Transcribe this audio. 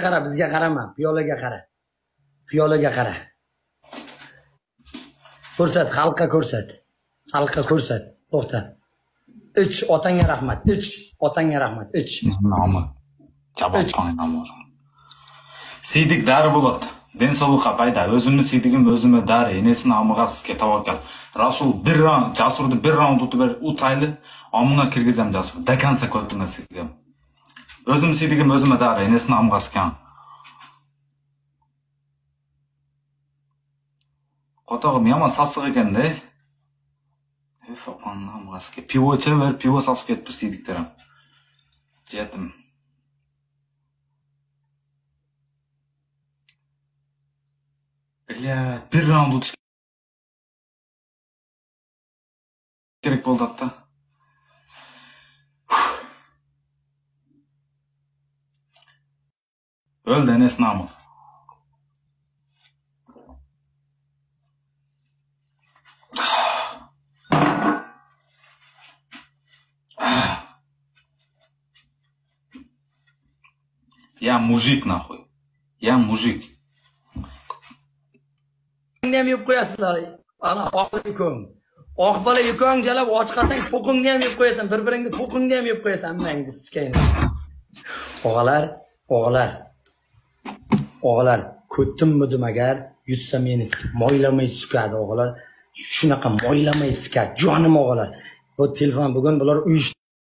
qara, bizga qarama, piyolaga qara. Piyolaga qara. Ko'rsat, xalqqa ko'rsat. Xalqqa ko'rsat. To'xta. Ich, otangga rahmat. Ich, otangga rahmat. Ich. Nomi. Jabotxon nomi. Siydik dari bo'ladi. Den sog'liqqa payda. O'zimni siydigim o'zimga dari. Enesini amig'asizga tavakkal. Rasul bir round, Jasurni bir round o'tib o'tayli. Amingga kirgizam Jasur. Dakansa ko'ttinga sigam. O'zim siydigim o'zimga dari. Enesini amig'asizga. Qotog'im yomon sassiq ekan-da. Faqon amig'asizga pivo ichaver, pivo sasib ketib siydikdaram. Jetim. Bir round o'tish kerak bo'ldi hatta. O'ldi Enes nomi. Я mujik нахуй. Я mujik. Ham yeb qo'yasizlar. Ana oqlikung. Oq bola yukong jalab ochqasang po'qingni ham yeb qo'yasan. Bir-biringni po'qingni ham yeb qo'yasan. Mangni siskaylar. O'g'alar, ko'ttimmi demagar, yutsa meni moylamay sukadi o'g'alar. Shunaqa moylamay sikadi. Jonim o'g'alar. Bu telefon bugun bular